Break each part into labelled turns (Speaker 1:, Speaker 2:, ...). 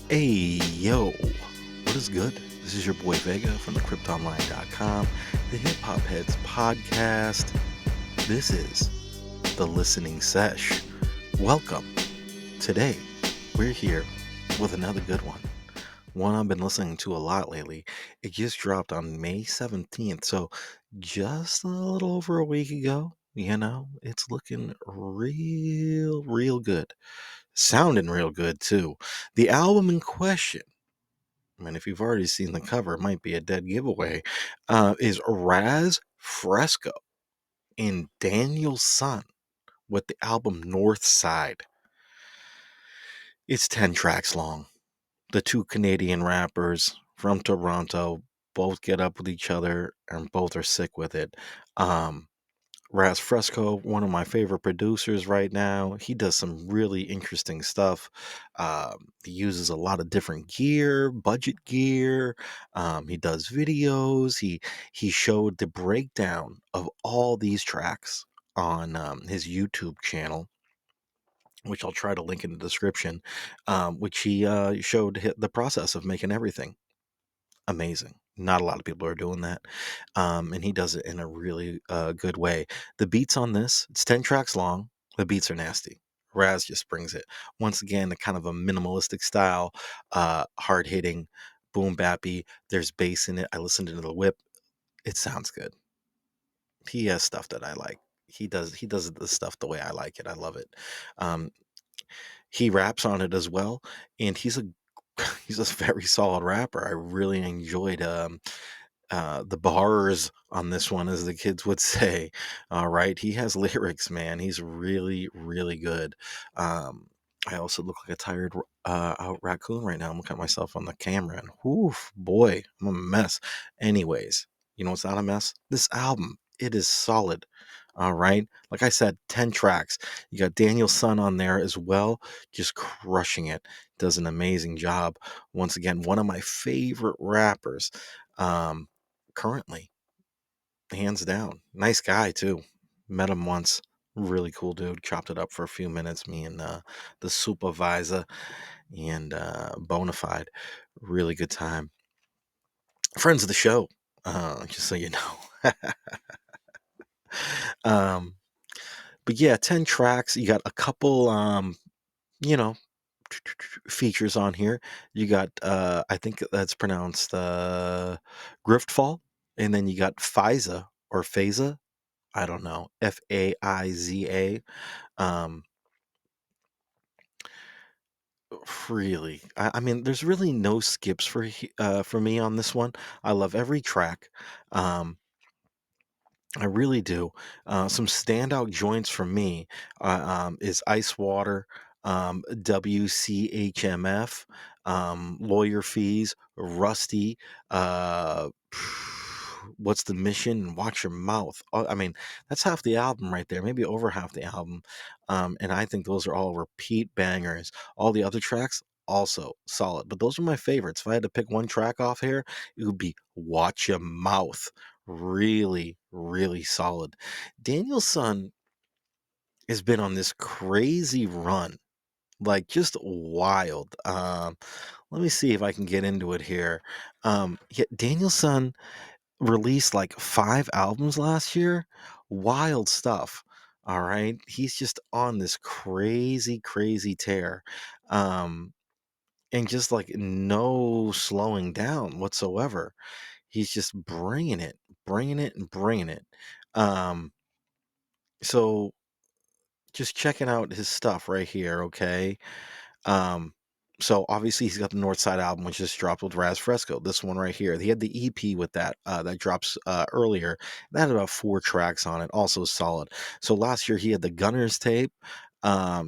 Speaker 1: Hey, yo, what is good? This is your boy Vega from thecryptonline.com, the Hip Hop Heads podcast. This is the Listening Sesh. Welcome. Today, we're here with another good one I've been listening to a lot lately. It just dropped on May 17th, so just a little over a week ago. It's looking real good. Sounding real good, too. The album in question, I mean, if you've already seen the cover, it might be a dead giveaway, is Raz Fresco and Daniel's son with the album Northside. It's 10 tracks long. The two Canadian rappers from Toronto both get up with each other and both are sick with it. Um, Raz Fresco, one of my favorite producers right now. He does some really interesting stuff. He uses a lot of different gear, budget gear. He does videos. He showed the breakdown of all these tracks on his YouTube channel, which I'll try to link in the description. Which he showed the process of making everything. Amazing. Not a lot of people are doing that. And he does it in a really good way. The beats on this, it's 10 tracks long. The beats are nasty. Raz just brings it. Once again, a kind of a minimalistic style, hard hitting, boom bappy. There's bass in it. I listened to the whip. It sounds good. He has stuff that I like. He does the stuff the way I like it. I love it. Um, he raps on it as well, and he's a very solid rapper. I really enjoyed the bars on this one, as the kids would say. All right, he has lyrics, man. He's really good. Um, I also look like a tired out raccoon right now. I'm looking at myself on the camera, and woof, boy, I'm a mess. Anyways, you know what's not a mess? This album. It is solid. All right, like I said, 10 tracks. You got Daniel Son on there as well, just crushing it. Does an amazing job. Once again, one of my favorite rappers. Um, Currently, hands down. Nice guy too. Met him once. Really cool dude. Chopped it up for a few minutes. Me and the supervisor and Bonafide. Really good time. Friends of the show. Just so you know. um, but yeah, 10 tracks. You got a couple. You know, features on here. You got I think that's pronounced Griftfall, and then you got Fiza or Phasa. I don't know. Faiza. Um, really, I mean, there's really no skips for me on this one. I love every track. Um, I really do. Some standout joints for me is Ice Water, WCHMF, Lawyer Fees, Rusty, uh, What's the Mission, and Watch Your Mouth. I mean, that's half the album right there, maybe over half the album. And I think those are all repeat bangers. All the other tracks, also solid. But those are my favorites. If I had to pick one track off here, it would be Watch Your Mouth. Really solid. Danielson has been on this crazy run, like just wild. Let me see if I can get into it here. Yeah, Danielson released like 5 albums last year. Wild stuff. All right, he's just on this crazy tear. Um, and just like no slowing down whatsoever. He's just bringing it. Um, so just checking out his stuff right here, okay? Um, so obviously he's got the Northside album, which just dropped with Raz Fresco. This one right here, he had the EP with that drops earlier. That had about 4 tracks on it, also solid. So last year he had the Gunners tape.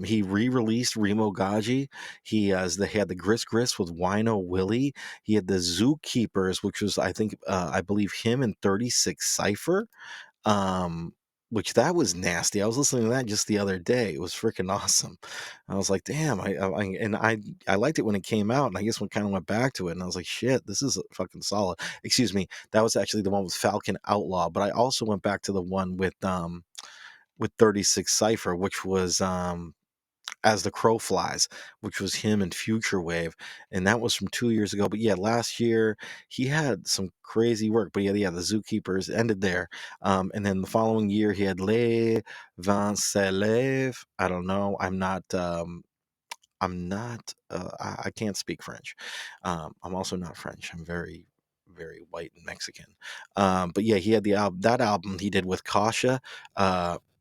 Speaker 1: He re-released Remo Gaji. He had the Gris Gris with Wino Willie. He had the Zookeepers, which was I believe him and 36 Cypher. Um, which that was nasty. I was listening to that just the other day. It was freaking awesome. I was like, damn, I liked it when it came out, and I guess kind of went back to it, and I was like, shit, this is fucking solid. Excuse me, that was actually the one with Falcon Outlaw, but I also went back to the one with 36 Cypher, which was As the Crow Flies, which was him and Future Wave, and that was from 2 years ago. But yeah, last year he had some crazy work. But yeah, the Zookeepers ended there, and then the following year he had Les Vingt I don't know. I can't speak French. I'm also not French. I'm very, very white and Mexican. But yeah, he had that album he did with Kasha,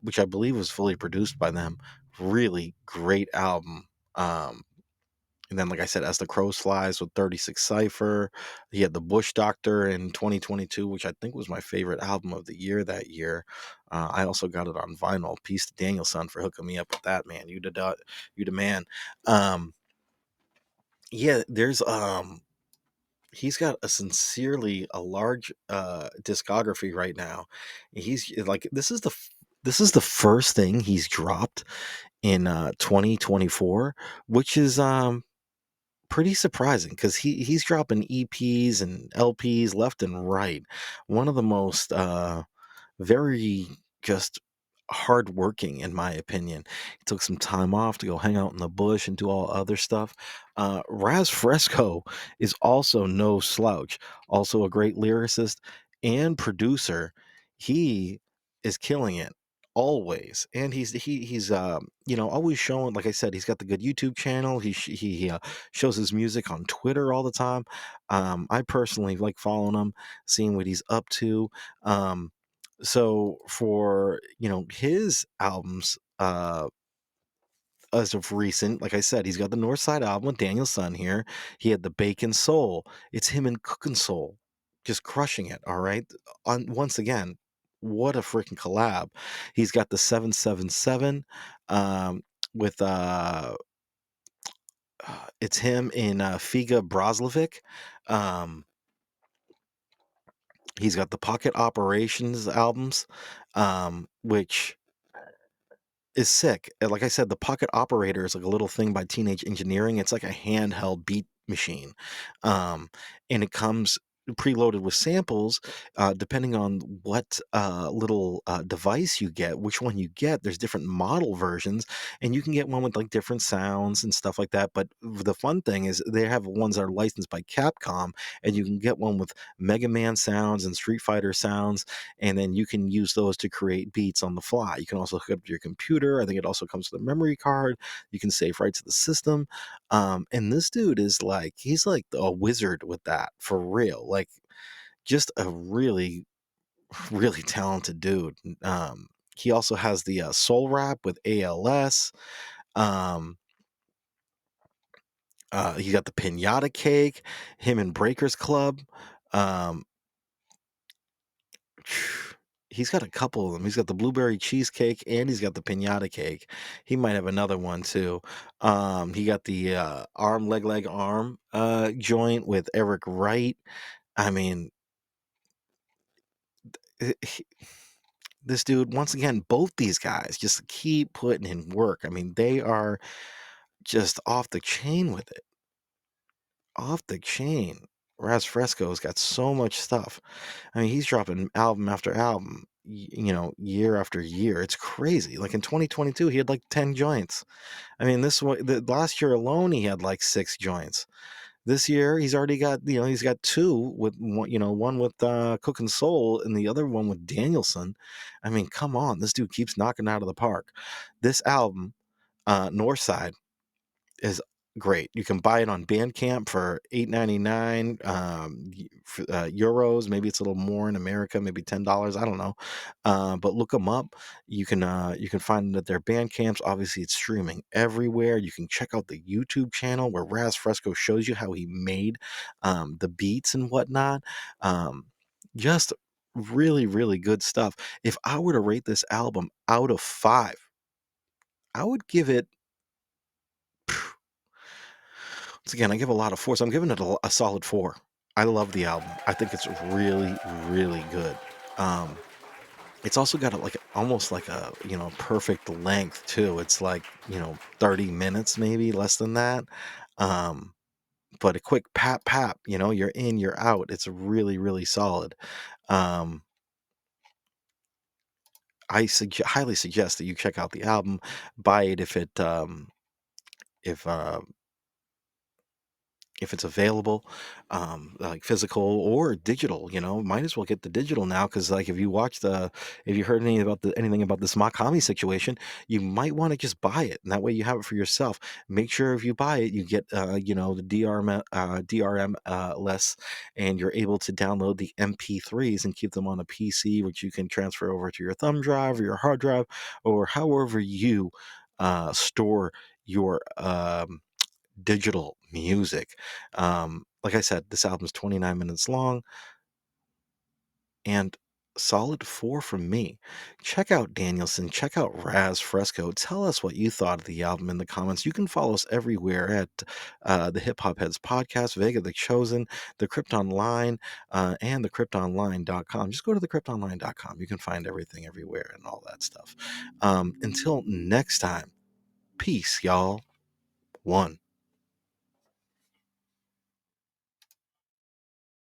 Speaker 1: which I believe was fully produced by them. Really great album. Um, and then, like I said, As the Crow Flies with 36 Cypher. He had the Bush Doctor in 2022, which I think was my favorite album of the year that year. I also got it on vinyl. Peace to Danielson for hooking me up with that, man. You the man. Um, yeah, he's got a large discography right now. He's like this is the first thing he's dropped in 2024, which is pretty surprising because he's dropping EPs and LPs left and right. One of the most very just hardworking, in my opinion. He took some time off to go hang out in the bush and do all other stuff. Raz Fresco is also no slouch, also a great lyricist and producer. He is killing it always, and he's always showing. Like I said, he's got the good YouTube channel. He shows his music on Twitter all the time. I personally like following him, seeing what he's up to. So for his albums, as of recent, like I said, he's got the Northside album with Daniel Son here. He had the Bacon Soul. It's him and Cookin' Soul, just crushing it. All right, on once again, what a freaking collab. He's got the 777, with it's him in Figa Brozlovic. Um, he's got the Pocket Operations albums, which is sick. And like I said, the Pocket Operator is like a little thing by Teenage Engineering. It's like a handheld beat machine. Um, and it comes preloaded with samples, depending on what little device you get, which one you get. There's different model versions, and you can get one with like different sounds and stuff like that. But the fun thing is they have ones that are licensed by Capcom, and you can get one with Mega Man sounds and Street Fighter sounds, and then you can use those to create beats on the fly. You can also hook up to your computer. I think it also comes with a memory card. You can save right to the system. And this dude is like, he's like a wizard with that for real. Like, just a really, really talented dude. He also has the soul rap with ALS. Um, he got the Pinata Cake, him and Breakers Club. Um, he's got a couple of them. He's got the blueberry cheesecake and he's got the pinata cake. He might have another one too. He got the arm, leg, arm joint with Eric Wright. I mean, he- this dude, once again, both these guys just keep putting in work. I mean, they are just off the chain with it. Off the chain. Raz Fresco's got so much stuff. I mean, he's dropping album after album, year after year. It's crazy. Like in 2022, he had like 10 joints. I mean, the last year alone, he had like 6 joints. This year, he's already got, he's got two with one, one with Cook and Soul and the other one with Danielson. I mean, come on, this dude keeps knocking out of the park. This album, Northside, is great. You can buy it on Bandcamp for $8.99 euros. Maybe it's a little more in America, maybe $10. I don't know, but look them up. You can find it at their Bandcamps. Obviously, it's streaming everywhere. You can check out the YouTube channel where Raz Fresco shows you how he made the beats and whatnot. Just really, really good stuff. If I were to rate this album out of 5, I would give it. Once again, I give a lot of fours. I'm giving it a solid 4. I love the album. I think it's really, really good. Um, it's also got almost like a perfect length too. It's like 30 minutes, maybe less than that. Um, but a quick pap pap. You're in, you're out. It's really, really solid. Um, highly suggest that you check out the album, buy it if it if if it's available, like physical or digital, might as well get the digital now, because like if you heard anything about this Makami situation, you might want to just buy it, and that way you have it for yourself. Make sure if you buy it, you get the DRM less, and you're able to download the MP3s and keep them on a PC, which you can transfer over to your thumb drive or your hard drive, or however you store your digital music. Like I said, this album's 29 minutes long and solid 4 from me. Check out Danielson, check out Raz Fresco. Tell us what you thought of the album in the comments. You can follow us everywhere at the Hip Hop Heads Podcast, Vega the Chosen, the Crypt Online, and the cryptonline.com. Just go to the cryptonline.com. You can find everything everywhere and all that stuff. Until next time, peace, y'all. One.